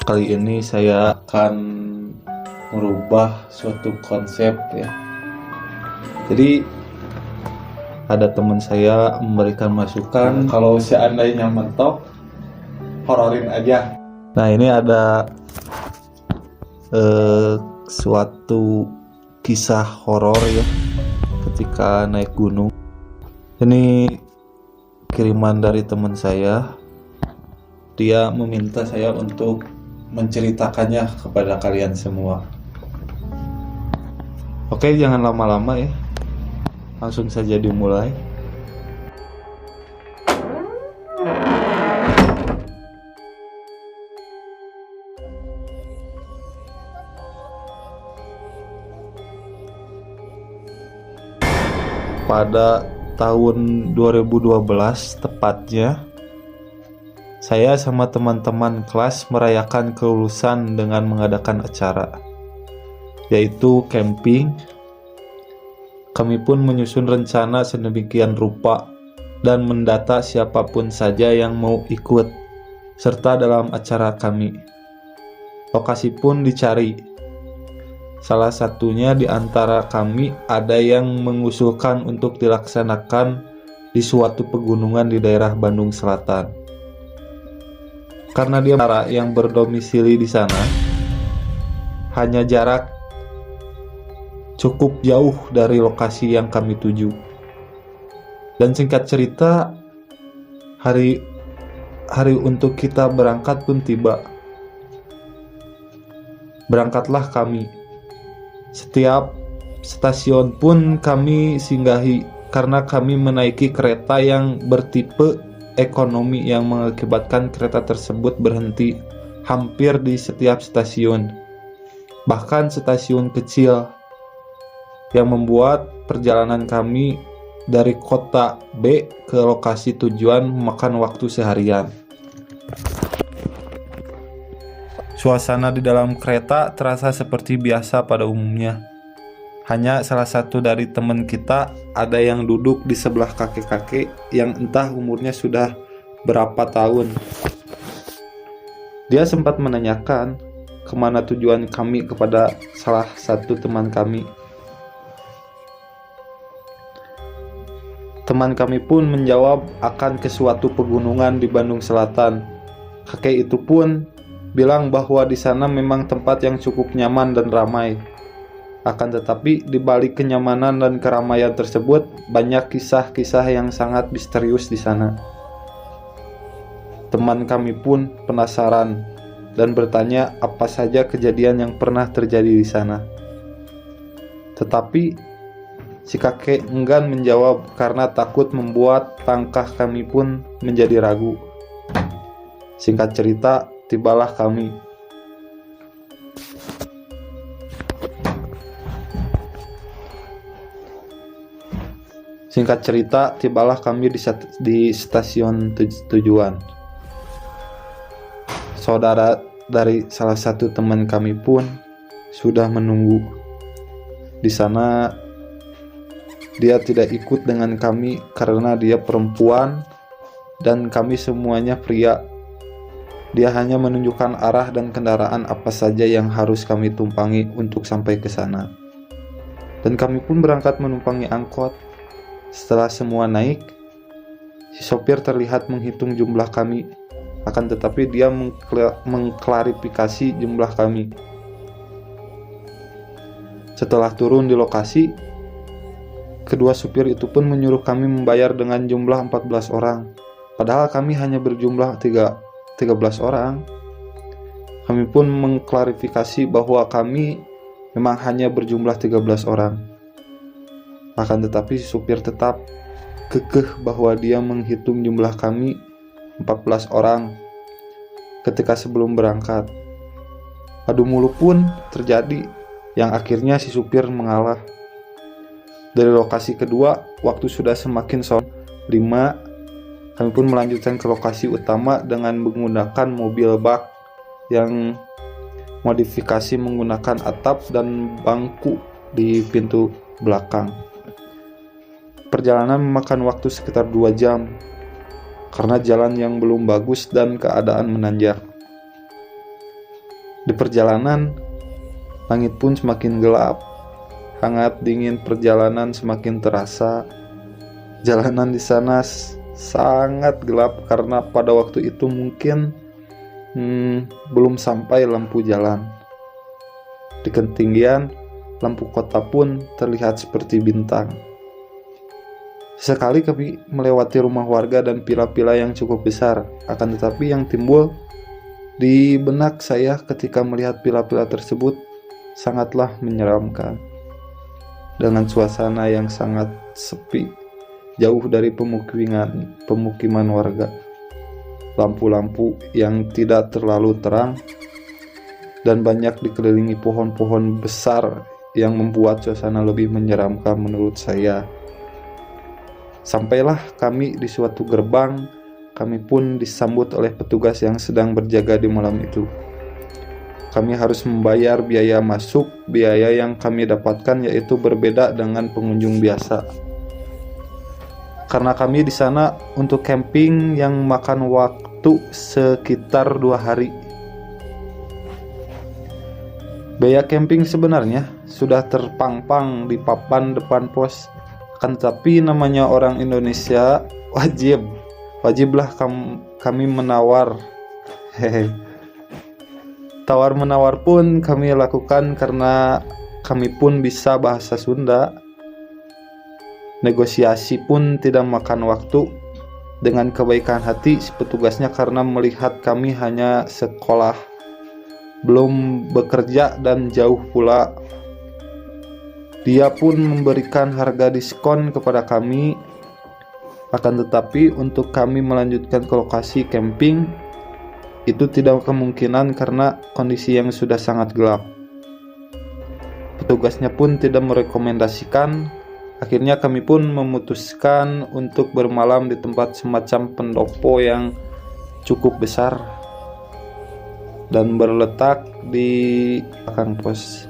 Kali ini saya akan merubah suatu konsep ya. Jadi ada teman saya memberikan masukan kalau seandainya mentok, hororin aja. Nah ini ada suatu kisah horor ya ketika naik gunung. Ini kiriman dari teman saya. Dia meminta saya untuk menceritakannya kepada kalian semua. Oke, jangan lama-lama ya. Langsung saja dimulai. Pada tahun 2012 tepatnya, saya sama teman-teman kelas merayakan kelulusan dengan mengadakan acara, yaitu camping. Kami pun menyusun rencana sedemikian rupa dan mendata siapapun saja yang mau ikut serta dalam acara kami. Lokasi pun dicari. Salah satunya di antara kami ada yang mengusulkan untuk dilaksanakan di suatu pegunungan di daerah Bandung Selatan. Karena dia yang berdomisili di sana, hanya jarak cukup jauh dari lokasi yang kami tuju. Dan singkat cerita, hari untuk kita berangkat pun tiba. Berangkatlah kami. Setiap stasiun pun kami singgahi karena kami menaiki kereta yang bertipe ekonomi yang mengakibatkan kereta tersebut berhenti hampir di setiap stasiun, bahkan stasiun kecil, yang membuat perjalanan kami dari kota B ke lokasi tujuan memakan waktu seharian. Suasana di dalam kereta terasa seperti biasa pada umumnya. Hanya salah satu dari teman kita ada yang duduk di sebelah kakek-kakek yang entah umurnya sudah berapa tahun. Dia sempat menanyakan kemana tujuan kami kepada salah satu teman kami. Teman kami pun menjawab akan ke suatu pegunungan di Bandung Selatan. Kakek itu pun bilang bahwa di sana memang tempat yang cukup nyaman dan ramai. Akan tetapi di balik kenyamanan dan keramaian tersebut banyak kisah-kisah yang sangat misterius di sana. Teman kami pun penasaran dan bertanya apa saja kejadian yang pernah terjadi di sana. Tetapi si kakek enggan menjawab karena takut membuat langkah kami pun menjadi ragu. Singkat cerita, tibalah kami. Di stasiun tujuan. Saudara dari salah satu teman kami pun sudah menunggu. Di sana dia tidak ikut dengan kami karena dia perempuan dan kami semuanya pria. Dia hanya menunjukkan arah dan kendaraan apa saja yang harus kami tumpangi untuk sampai ke sana. Dan kami pun berangkat menumpangi angkot. Setelah semua naik, si sopir terlihat menghitung jumlah kami. Akan tetapi dia mengklarifikasi jumlah kami. Setelah turun di lokasi, kedua supir itu pun menyuruh kami membayar dengan jumlah 14 orang. Padahal kami hanya berjumlah 13 orang. Kami pun mengklarifikasi bahwa kami memang hanya berjumlah 13 orang. Akan tetapi supir tetap kekeh bahwa dia menghitung jumlah kami 14 orang ketika sebelum berangkat. Adu mulut pun terjadi yang akhirnya si supir mengalah. Dari lokasi kedua, waktu sudah semakin sore 5, kami pun melanjutkan ke lokasi utama dengan menggunakan mobil bak yang modifikasi menggunakan atap dan bangku di pintu belakang. Perjalanan memakan waktu sekitar 2 jam karena jalan yang belum bagus dan keadaan menanjak. Di perjalanan, langit pun semakin gelap. Hangat dingin perjalanan semakin terasa. Jalanan di sana sangat gelap karena pada waktu itu mungkin belum sampai lampu jalan. Di ketinggian, lampu kota pun terlihat seperti bintang. Sekali kami melewati rumah warga dan pila-pila yang cukup besar, akan tetapi yang timbul di benak saya ketika melihat pila-pila tersebut sangatlah menyeramkan. Dengan suasana yang sangat sepi, jauh dari pemukiman warga. Lampu-lampu yang tidak terlalu terang dan banyak dikelilingi pohon-pohon besar yang membuat suasana lebih menyeramkan menurut saya. Sampailah kami di suatu gerbang, kami pun disambut oleh petugas yang sedang berjaga di malam itu. Kami harus membayar biaya masuk, biaya yang kami dapatkan yaitu berbeda dengan pengunjung biasa. Karena kami di sana untuk camping yang makan waktu sekitar 2 hari. Biaya camping sebenarnya sudah terpampang di papan depan pos. Kan tapi namanya orang Indonesia wajiblah kami menawar. Tawar-menawar pun kami lakukan karena kami pun bisa bahasa Sunda. Negosiasi pun tidak makan waktu. Dengan kebaikan hati si petugasnya karena melihat kami hanya sekolah, belum bekerja dan jauh pula. Dia pun memberikan harga diskon kepada kami. Akan tetapi untuk kami melanjutkan ke lokasi camping itu tidak kemungkinan karena kondisi yang sudah sangat gelap. Petugasnya pun tidak merekomendasikan. Akhirnya kami pun memutuskan untuk bermalam di tempat semacam pendopo yang cukup besar dan berletak di belakang pos.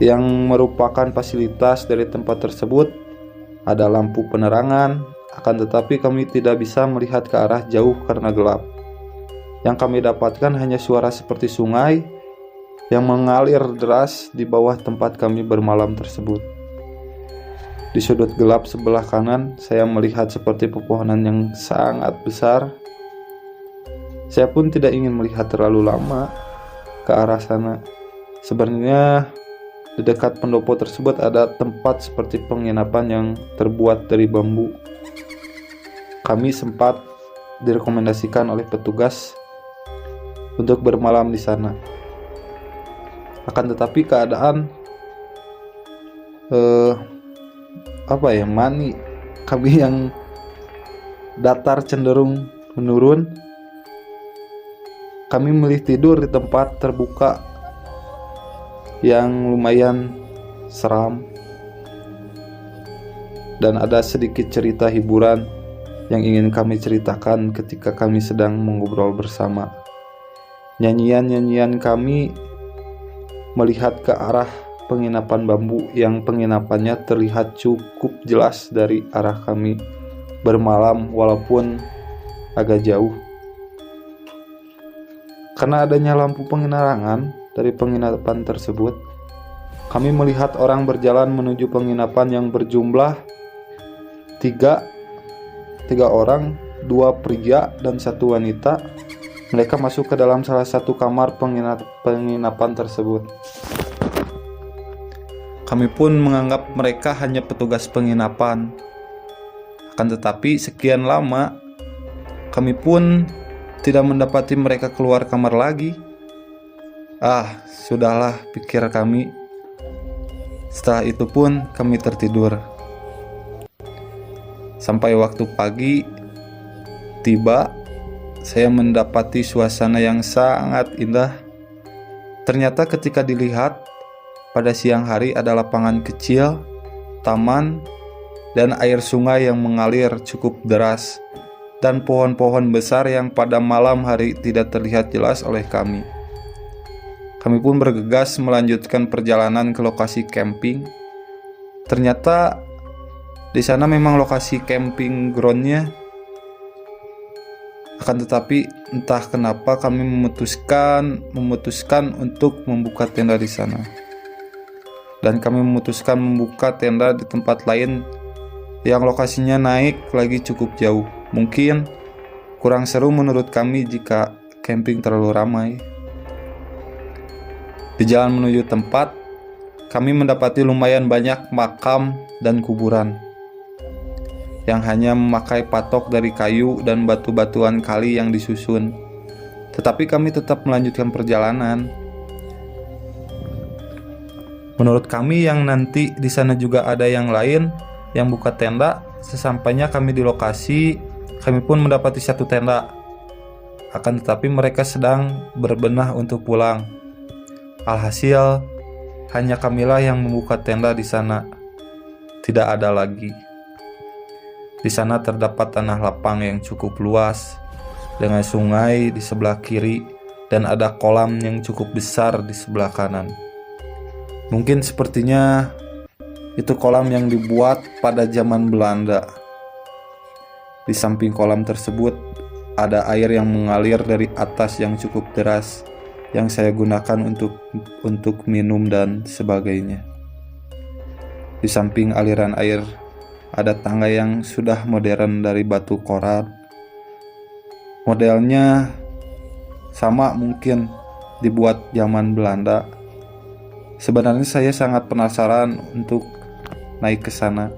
Yang merupakan fasilitas dari tempat tersebut ada lampu penerangan, akan tetapi kami tidak bisa melihat ke arah jauh karena gelap. Yang kami dapatkan hanya suara seperti sungai yang mengalir deras di bawah tempat kami bermalam tersebut. Di sudut gelap sebelah kanan, saya melihat seperti pepohonan yang sangat besar. Saya pun tidak ingin melihat terlalu lama ke arah sana. Sebenarnya di dekat pendopo tersebut ada tempat seperti penginapan yang terbuat dari bambu. Kami sempat direkomendasikan oleh petugas untuk bermalam di sana. Akan tetapi keadaan kami yang datar cenderung menurun. Kami milih tidur di tempat terbuka yang lumayan seram, dan ada sedikit cerita hiburan yang ingin kami ceritakan ketika kami sedang mengobrol bersama. Nyanyian-nyanyian kami melihat ke arah penginapan bambu yang penginapannya terlihat cukup jelas dari arah kami bermalam walaupun agak jauh. Karena adanya lampu penerangan dari penginapan tersebut, kami melihat orang berjalan menuju penginapan yang berjumlah tiga orang, 2 pria dan 1 wanita. Mereka masuk ke dalam salah satu kamar penginapan tersebut. Kami pun menganggap mereka hanya petugas penginapan. Akan tetapi sekian lama kami pun tidak mendapati mereka keluar kamar lagi. Sudahlah, pikir kami. Setelah itu pun kami tertidur. Sampai waktu pagi tiba, saya mendapati suasana yang sangat indah. Ternyata ketika dilihat, pada siang hari ada lapangan kecil, taman, dan air sungai yang mengalir cukup deras, dan pohon-pohon besar yang pada malam hari tidak terlihat jelas oleh kami. Kami pun bergegas melanjutkan perjalanan ke lokasi camping. Ternyata di sana memang lokasi camping groundnya Akan tetapi entah kenapa kami memutuskan untuk membuka tenda di sana. Dan kami memutuskan membuka tenda di tempat lain yang lokasinya naik lagi cukup jauh. Mungkin kurang seru menurut kami jika camping terlalu ramai. Di jalan menuju tempat, kami mendapati lumayan banyak makam dan kuburan yang hanya memakai patok dari kayu dan batu-batuan kali yang disusun. Tetapi kami tetap melanjutkan perjalanan. Menurut kami yang nanti di sana juga ada yang lain yang buka tenda. Sesampainya kami di lokasi, kami pun mendapati satu tenda. Akan tetapi mereka sedang berbenah untuk pulang. Alhasil, hanya kamilah yang membuka tenda di sana. Tidak ada lagi. Di sana terdapat tanah lapang yang cukup luas, dengan sungai di sebelah kiri dan ada kolam yang cukup besar di sebelah kanan. Mungkin sepertinya itu kolam yang dibuat pada zaman Belanda. Di samping kolam tersebut ada air yang mengalir dari atas yang cukup deras, yang saya gunakan untuk minum dan sebagainya. Di samping aliran air ada tangga yang sudah modern dari batu korat. Modelnya sama mungkin dibuat zaman Belanda. Sebenarnya saya sangat penasaran untuk naik ke sana.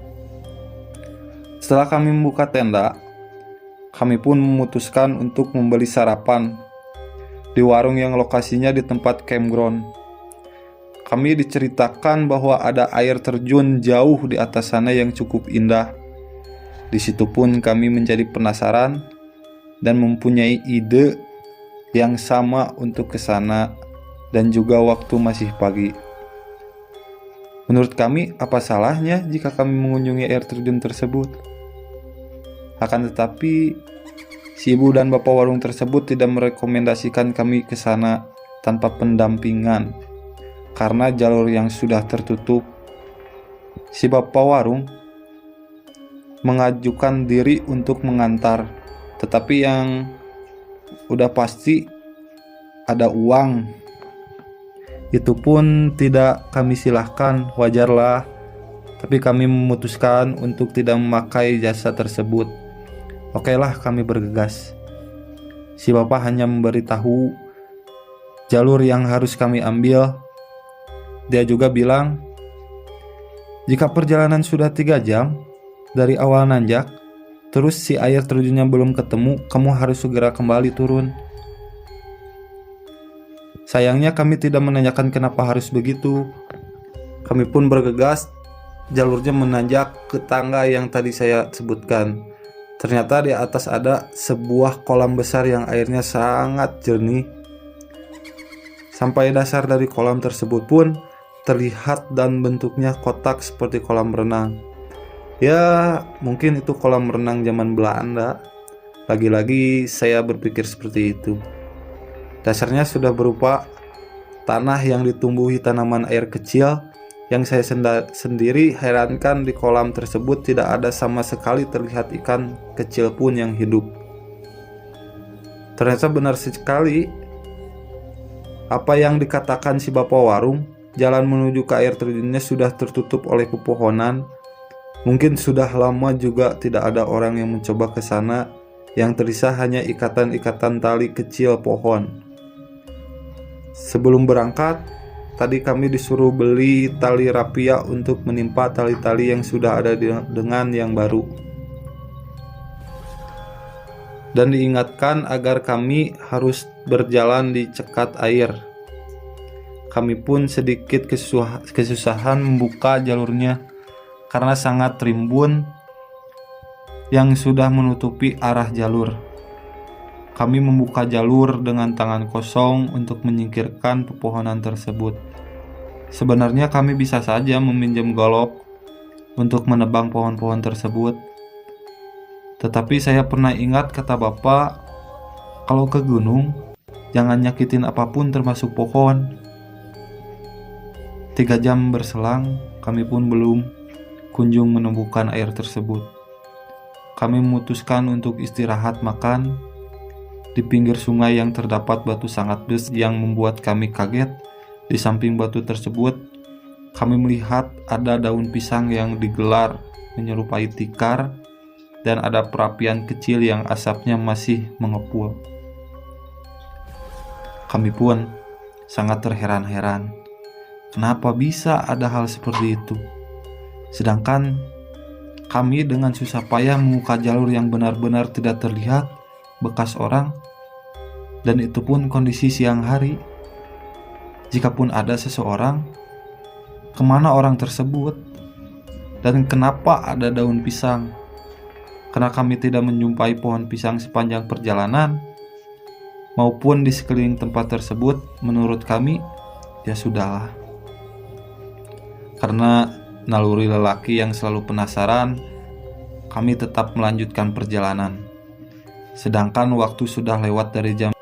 Setelah kami membuka tenda, kami pun memutuskan untuk membeli sarapan di warung yang lokasinya di tempat campground. Kami diceritakan bahwa ada air terjun jauh di atas sana yang cukup indah. Di situ pun kami menjadi penasaran dan mempunyai ide yang sama untuk ke sana, dan juga waktu masih pagi. Menurut kami, apa salahnya jika kami mengunjungi air terjun tersebut? Akan tetapi, si ibu dan bapak warung tersebut tidak merekomendasikan kami ke sana tanpa pendampingan, karena jalur yang sudah tertutup. Si bapak warung mengajukan diri untuk mengantar, tetapi yang udah pasti ada uang. Itu pun tidak kami silahkan, wajarlah. Tapi kami memutuskan untuk tidak memakai jasa tersebut. Okelah, kami bergegas. Si bapak hanya memberitahu jalur yang harus kami ambil. Dia juga bilang, jika perjalanan sudah 3 jam dari awal nanjak, terus si air terjunnya belum ketemu, kamu harus segera kembali turun. Sayangnya kami tidak menanyakan kenapa harus begitu. Kami pun bergegas, jalurnya menanjak ke tangga yang tadi saya sebutkan. Ternyata di atas ada sebuah kolam besar yang airnya sangat jernih. Sampai dasar dari kolam tersebut pun terlihat dan bentuknya kotak seperti kolam renang. Ya, mungkin itu kolam renang zaman Belanda. Lagi-lagi saya berpikir seperti itu. Dasarnya sudah berupa tanah yang ditumbuhi tanaman air kecil. Yang saya sendiri herankan di kolam tersebut tidak ada sama sekali terlihat ikan kecil pun yang hidup. Ternyata benar sekali apa yang dikatakan si bapak warung. Jalan menuju ke air terjunnya sudah tertutup oleh pepohonan. Mungkin sudah lama juga tidak ada orang yang mencoba ke sana. Yang tersisa hanya ikatan-ikatan tali kecil pohon. Sebelum berangkat, tadi kami disuruh beli tali rapia untuk menimpa tali-tali yang sudah ada dengan yang baru. Dan diingatkan agar kami harus berjalan di cekat air. Kami pun sedikit kesusahan membuka jalurnya karena sangat rimbun yang sudah menutupi arah jalur. Kami membuka jalur dengan tangan kosong untuk menyingkirkan pepohonan tersebut. Sebenarnya kami bisa saja meminjam golok untuk menebang pohon-pohon tersebut. Tetapi saya pernah ingat kata bapak, kalau ke gunung jangan nyakitin apapun termasuk pohon. 3 jam berselang, kami pun belum kunjung menemukan air tersebut. Kami memutuskan untuk istirahat makan Di pinggir sungai yang terdapat batu sangat besar yang membuat kami kaget. Di samping batu tersebut, kami melihat ada daun pisang yang digelar menyerupai tikar dan ada perapian kecil yang asapnya masih mengepul. Kami pun sangat terheran-heran. Kenapa bisa ada hal seperti itu? Sedangkan kami dengan susah payah membuka jalur yang benar-benar tidak terlihat bekas orang, dan itu pun kondisi siang hari. Jikapun ada seseorang, kemana orang tersebut? Dan kenapa ada daun pisang? Karena kami tidak menjumpai pohon pisang sepanjang perjalanan, maupun di sekeliling tempat tersebut. Menurut kami, ya sudahlah. Karena naluri lelaki yang selalu penasaran, kami tetap melanjutkan perjalanan. Sedangkan waktu sudah lewat dari jam.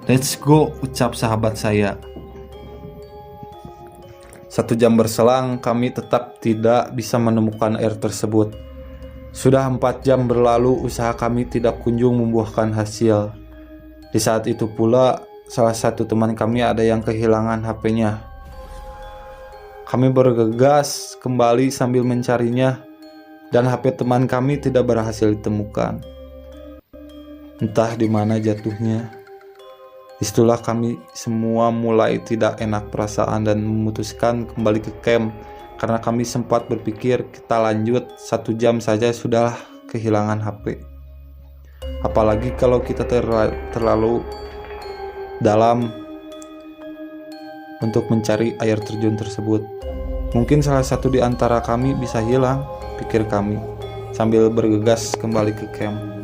Let's go, ucap sahabat saya. 1 jam berselang, kami tetap tidak bisa menemukan air tersebut. Sudah 4 jam berlalu, usaha kami tidak kunjung membuahkan hasil. Di saat itu pula, salah satu teman kami ada yang kehilangan HP-nya. Kami bergegas kembali sambil mencarinya, dan HP teman kami tidak berhasil ditemukan. Entah di mana jatuhnya. Disitulah kami semua mulai tidak enak perasaan dan memutuskan kembali ke camp, karena kami sempat berpikir kita lanjut 1 jam saja sudah kehilangan HP. Apalagi kalau kita terlalu dalam untuk mencari air terjun tersebut. Mungkin salah satu di antara kami bisa hilang, pikir kami, sambil bergegas kembali ke camp.